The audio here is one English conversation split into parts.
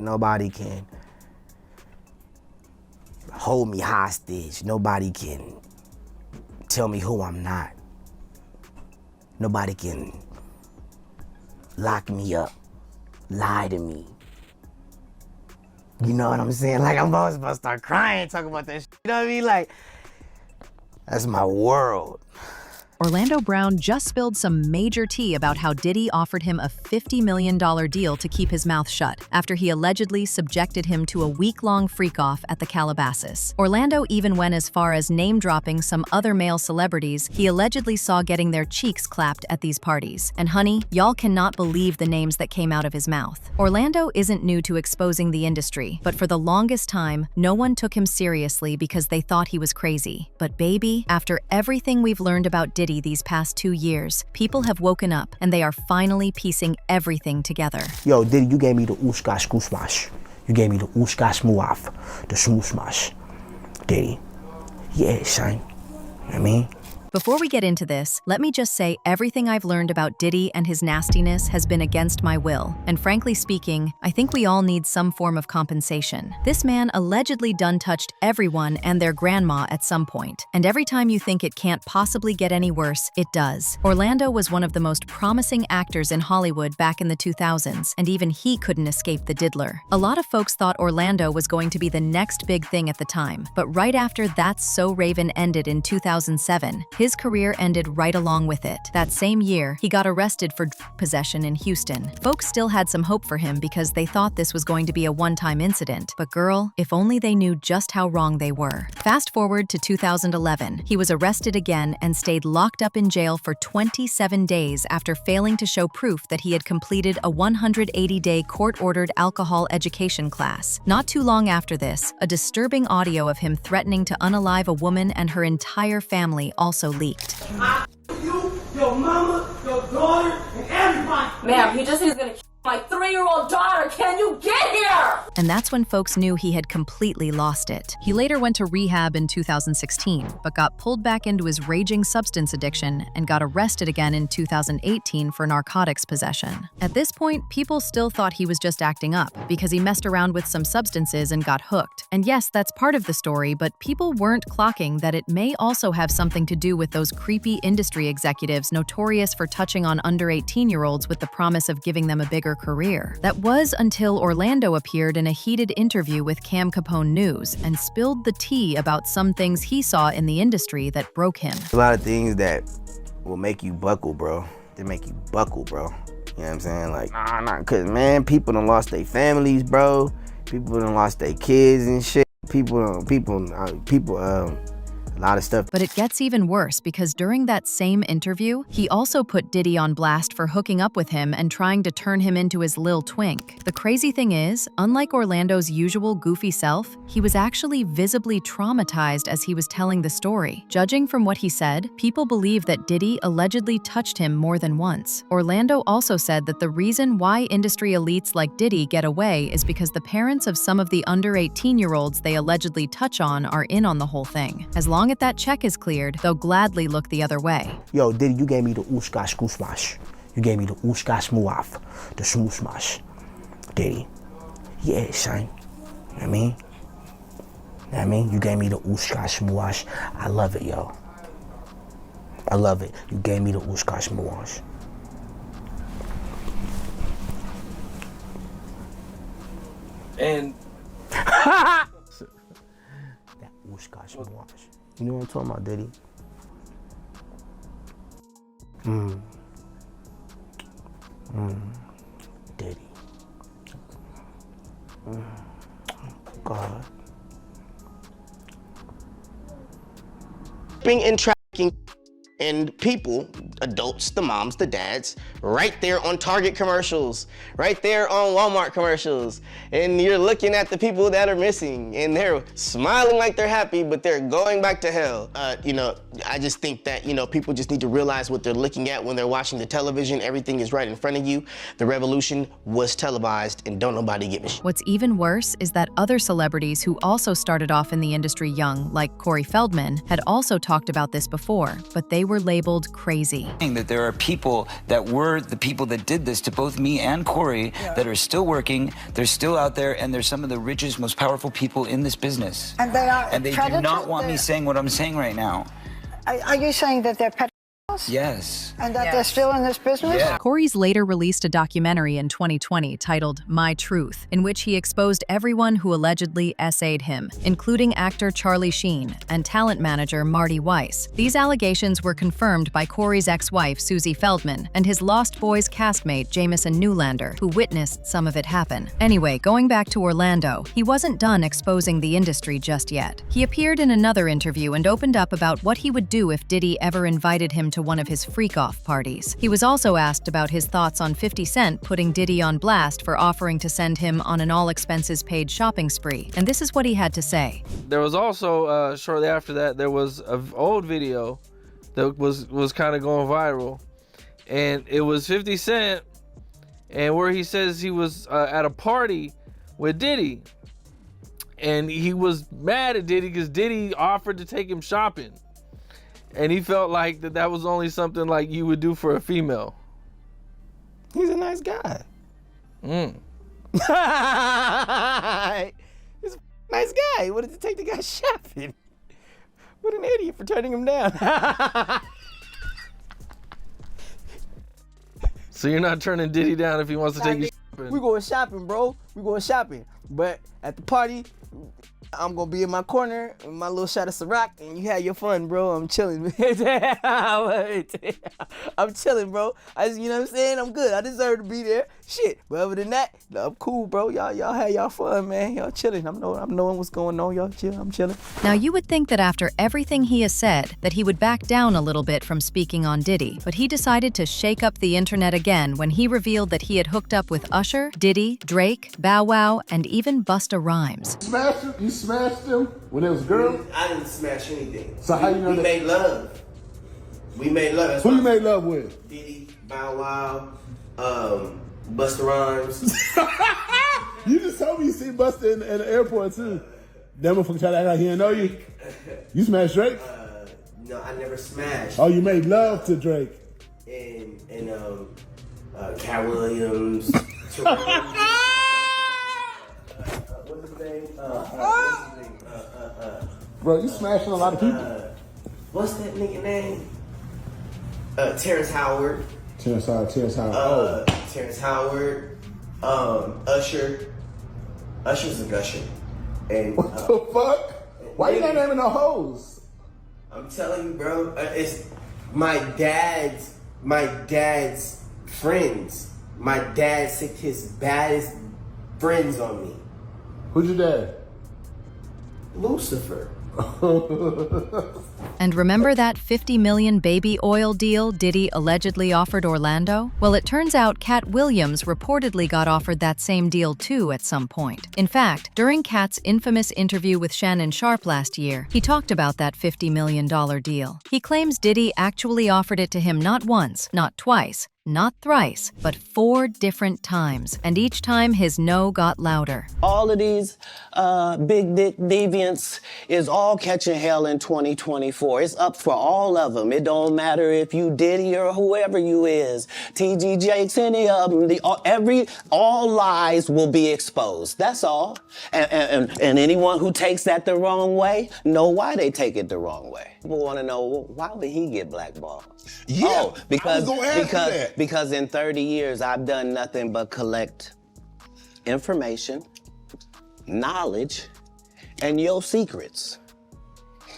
nobody can hold me hostage. Nobody can tell me who I'm not. Nobody can lock me up, lie to me. You know what I'm saying? Like, I'm always about to start crying talking about that shit. You know what I mean? Like, that's my world. Orlando Brown just spilled some major tea about how Diddy offered him a $50 million deal to keep his mouth shut after he allegedly subjected him to a week-long freak-off at the Calabasas. Orlando even went as far as name-dropping some other male celebrities he allegedly saw getting their cheeks clapped at these parties. And honey, y'all cannot believe the names that came out of his mouth. Orlando isn't new to exposing the industry, but for the longest time, no one took him seriously because they thought he was crazy. But baby, after everything we've learned about Diddy these past 2 years, people have woken up and they are finally piecing everything together. Yo, Diddy, you gave me the ooshkash koosmash. You gave me the ooshkash muaf, the smoosmash. Diddy. Yeah, son. You know what I mean? Before we get into this, let me just say everything I've learned about Diddy and his nastiness has been against my will. And frankly speaking, I think we all need some form of compensation. This man allegedly done touched everyone and their grandma at some point. And every time you think it can't possibly get any worse, it does. Orlando was one of the most promising actors in Hollywood back in the 2000s, and even he couldn't escape the diddler. A lot of folks thought Orlando was going to be the next big thing at the time. But right after That's So Raven ended in 2007, his career ended right along with it. That same year, he got arrested for possession in Houston. Folks still had some hope for him because they thought this was going to be a one-time incident. But girl, if only they knew just how wrong they were. Fast forward to 2011, he was arrested again and stayed locked up in jail for 27 days after failing to show proof that he had completed a 180-day court-ordered alcohol education class. Not too long after this, a disturbing audio of him threatening to unalive a woman and her entire family also leaked. You, your mama, your daughter, and everybody. Ma'am, he just said he's gonna kill my 3-year-old daughter. Can you get here? And that's when folks knew he had completely lost it. He later went to rehab in 2016, but got pulled back into his raging substance addiction and got arrested again in 2018 for narcotics possession. At this point, people still thought he was just acting up because he messed around with some substances and got hooked. And yes, that's part of the story, but people weren't clocking that it may also have something to do with those creepy industry executives notorious for touching on under 18-year-olds with the promise of giving them a bigger career. That was until Orlando appeared in a heated interview with Cam Capone News and spilled the tea about some things he saw in the industry that broke him. A lot of things that will make you buckle, bro. They make you buckle, bro. You know what I'm saying? Like, nah, cause man, people done lost their families, bro. People done lost their kids and shit. A lot of stuff. But it gets even worse because during that same interview, he also put Diddy on blast for hooking up with him and trying to turn him into his lil twink. The crazy thing is, unlike Orlando's usual goofy self, he was actually visibly traumatized as he was telling the story. Judging from what he said, people believe that Diddy allegedly touched him more than once. Orlando also said that the reason why industry elites like Diddy get away is because the parents of some of the under 18-year-olds they allegedly touch on are in on the whole thing. As long as that check is cleared, they'll gladly look the other way. Yo, Diddy, you gave me the ooshkash koosmash. You gave me the ooshkash muaf, the smoosmash. Diddy. Yeah, son. You know what I mean? You know what I mean? You gave me the ooshkash muash. I love it, yo. I love it. You gave me the ooshkash muash. And that ooshkash muash. You know what I'm talking about, Diddy? Diddy. God. And trafficking and people, adults, the moms, the dads, right there on Target commercials, right there on Walmart commercials, and you're looking at the people that are missing, and they're smiling like they're happy, but they're going back to hell. You know, I just think that, you know, people just need to realize what they're looking at when they're watching the television. Everything is right in front of you. The revolution was televised, and don't nobody give a shit. What's even worse is that other celebrities who also started off in the industry young, like Corey Feldman, had also talked about this before, but they were labeled crazy. Diddy. That there are people that were the people that did this to both me and Corey that are still working, they're still out there, and they're some of the richest, most powerful people in this business. And they are And they do not want me saying what I'm saying right now. Are you saying that they're pedophiles? Yes. And that they're still in this business? Yeah. Corey's later released a documentary in 2020 titled My Truth, in which he exposed everyone who allegedly essayed him, including actor Charlie Sheen and talent manager Marty Weiss. These allegations were confirmed by Corey's ex-wife Susie Feldman and his Lost Boys castmate Jamison Newlander, who witnessed some of it happen. Anyway, going back to Orlando, he wasn't done exposing the industry just yet. He appeared in another interview and opened up about what he would do if Diddy ever invited him to one of his freak-off parties. He was also asked about his thoughts on 50 Cent putting Diddy on blast for offering to send him on an all-expenses-paid shopping spree, and this is what he had to say. There was also, shortly after that, there was an old video that was kind of going viral, and it was 50 Cent, and where he says he was at a party with Diddy, and he was mad at Diddy because Diddy offered to take him shopping. And he felt like that was only something like you would do for a female. He's a nice guy. He's a nice guy. What did it take to go shopping? What an idiot for turning him down. So you're not turning Diddy down if he wants to take you shopping? We going shopping, bro. We going shopping. But at the party, I'm gonna be in my corner with my little shot of Ciroc, and you have your fun, bro. I'm chilling. I'm chilling, bro. You know what I'm saying? I'm good. I deserve to be there. Shit. But other than that, I'm cool, bro. Y'all have y'all fun, man. Y'all chilling. I'm knowing what's going on. Y'all chill. I'm chilling. Now, you would think that after everything he has said, that he would back down a little bit from speaking on Diddy, but he decided to shake up the internet again when he revealed that he had hooked up with Usher, Diddy, Drake, Bow Wow, and even Busta Rhymes. You smashed him when it was girls? I didn't smash anything. So how you know we that? made love. We made love. That's Who you why- made love with? Diddy, Bow Wow, Busta Rhymes. You just told me you see Busta in the airport too. That motherfucker tried to act like he didn't know you. You smashed Drake? No, I never smashed. Oh, you made love to Drake. And Katt Williams. What's his name? Bro, you smashing a lot of people. What's that nigga name? Terrence Howard. Terrence Howard. Terrence Howard. Usher. Usher's a gusher. And What the fuck? Why you not naming no hoes? I'm telling you, bro. It's my dad's friends. My dad sicked his baddest friends on me. Who's your dad? Lucifer. And remember that $50 million baby oil deal Diddy allegedly offered Orlando? Well, it turns out Katt Williams reportedly got offered that same deal too at some point. In fact, during Katt's infamous interview with Shannon Sharpe last year, he talked about that $50 million deal. He claims Diddy actually offered it to him not once, not twice, not thrice, but 4 different times, and each time his no got louder. All of these big dick deviants is all catching hell in 2024. It's up for all of them. It don't matter if you Diddy or whoever you is, TG Jakes, any of them. All lies will be exposed. That's all. And anyone who takes that the wrong way, know why they take it the wrong way. People want to know, well, why would he get blackballed? Yeah, Oh, I was gonna ask you that. because in 30 years, I've done nothing but collect information, knowledge, and your secrets.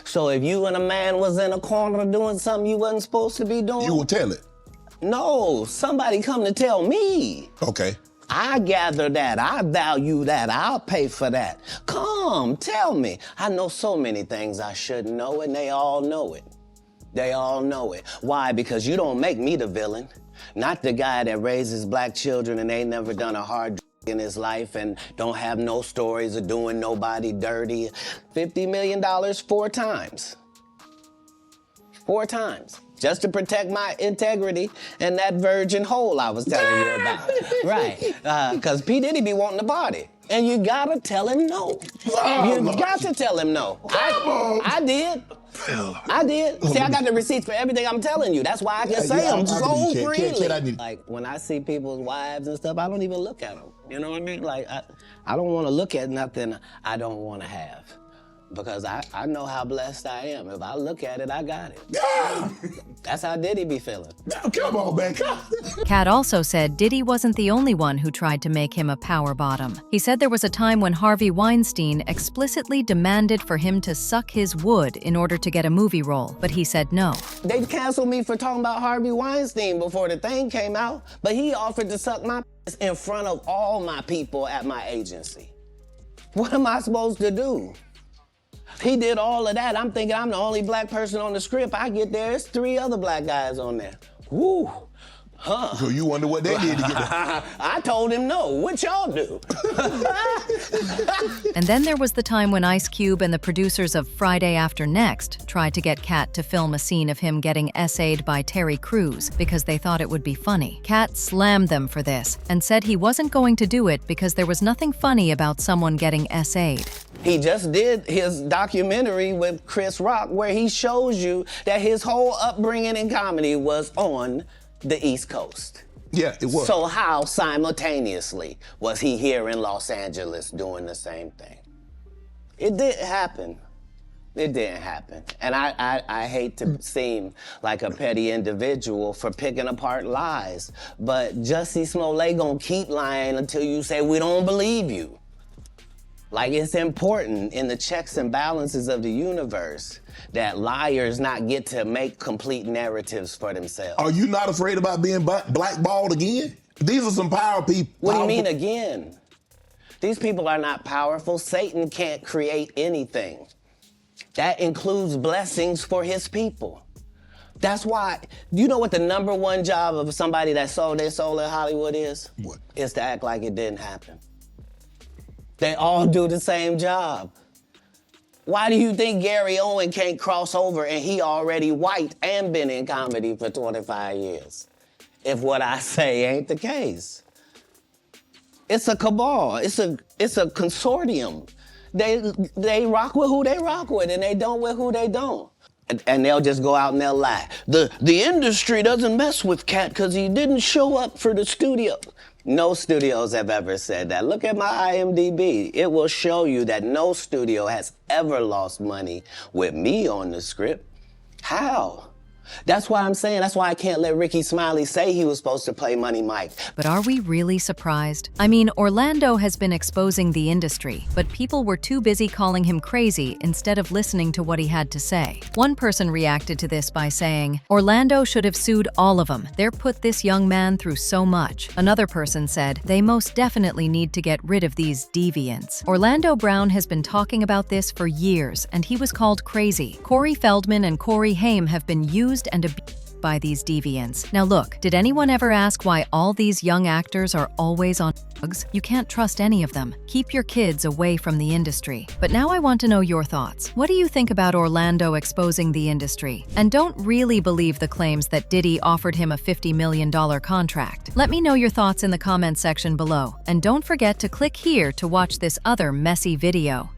So if you and a man was in a corner doing something you wasn't supposed to be doing, You will tell it. no, somebody come to tell me. Okay. I gather that, I value that, I'll pay for that. Come, tell me. I know so many things I shouldn't know, and they all know it. They all know it. Why? Because you don't make me the villain. Not the guy that raises black children and ain't never done a hard in his life and don't have no stories of doing nobody dirty. $50 million 4 times. 4 times. Just to protect my integrity and that virgin hole I was telling you about. Right. Because P. Diddy be wanting to party. And you gotta tell him no. You got to tell him no. I did. I did. See, I got the receipts for everything I'm telling you. That's why I can say them so freely. Like, when I see people's wives and stuff, I don't even look at them. You know what I mean? Like, I don't want to look at nothing I don't want to have. Because I know how blessed I am. If I look at it, I got it. Yeah. That's how Diddy be feeling. Now, come on, man. Come. Katt also said Diddy wasn't the only one who tried to make him a power bottom. He said there was a time when Harvey Weinstein explicitly demanded for him to suck his wood in order to get a movie role, but he said no. They canceled me for talking about Harvey Weinstein before the thing came out, but he offered to suck my in front of all my people at my agency. What am I supposed to do? He did all of that. I'm thinking I'm the only black person on the script. I get there, it's 3 other black guys on there. Woo. Huh. So you wonder what they did to get there? I told him no. What y'all do? And then there was the time when Ice Cube and the producers of Friday After Next tried to get Katt to film a scene of him getting essayed by Terry Crews because they thought it would be funny. Katt slammed them for this and said he wasn't going to do it because there was nothing funny about someone getting essayed. He just did his documentary with Chris Rock where he shows you that his whole upbringing in comedy was on the East Coast. Yeah, it was. So how simultaneously was he here in Los Angeles doing the same thing? It didn't happen. It didn't happen. And I hate to seem like a petty individual for picking apart lies, but Jussie Smollett gonna keep lying until you say we don't believe you. Like, it's important in the checks and balances of the universe that liars not get to make complete narratives for themselves. Are you not afraid about being blackballed again? These are some power people. What do you mean again? These people are not powerful. Satan can't create anything. That includes blessings for his people. That's why, you know what the #1 job of somebody that sold their soul in Hollywood is? What? Is to act like it didn't happen. They all do the same job. Why do you think Gary Owen can't cross over and he already white and been in comedy for 25 years? If what I say ain't the case. It's a cabal, it's a consortium. They rock with who they rock with and they don't with who they don't. And they'll just go out and they'll lie. The industry doesn't mess with Katt because he didn't show up for the studio. No studios have ever said that. Look at my IMDb. It will show you that no studio has ever lost money with me on the script. How? That's why I'm saying, that's why I can't let Ricky Smiley say he was supposed to play Money Mike. But are we really surprised? I mean, Orlando has been exposing the industry, but people were too busy calling him crazy instead of listening to what he had to say. One person reacted to this by saying, Orlando should have sued all of them. They're put this young man through so much. Another person said, they most definitely need to get rid of these deviants. Orlando Brown has been talking about this for years, and he was called crazy. Corey Feldman and Corey Haim have been used and abused by these deviants. Now look, did anyone ever ask why all these young actors are always on drugs? You can't trust any of them. Keep your kids away from the industry. But now I want to know your thoughts. What do you think about Orlando exposing the industry? And don't really believe the claims that Diddy offered him a $50 million contract. Let me know your thoughts in the comment section below. And don't forget to click here to watch this other messy video.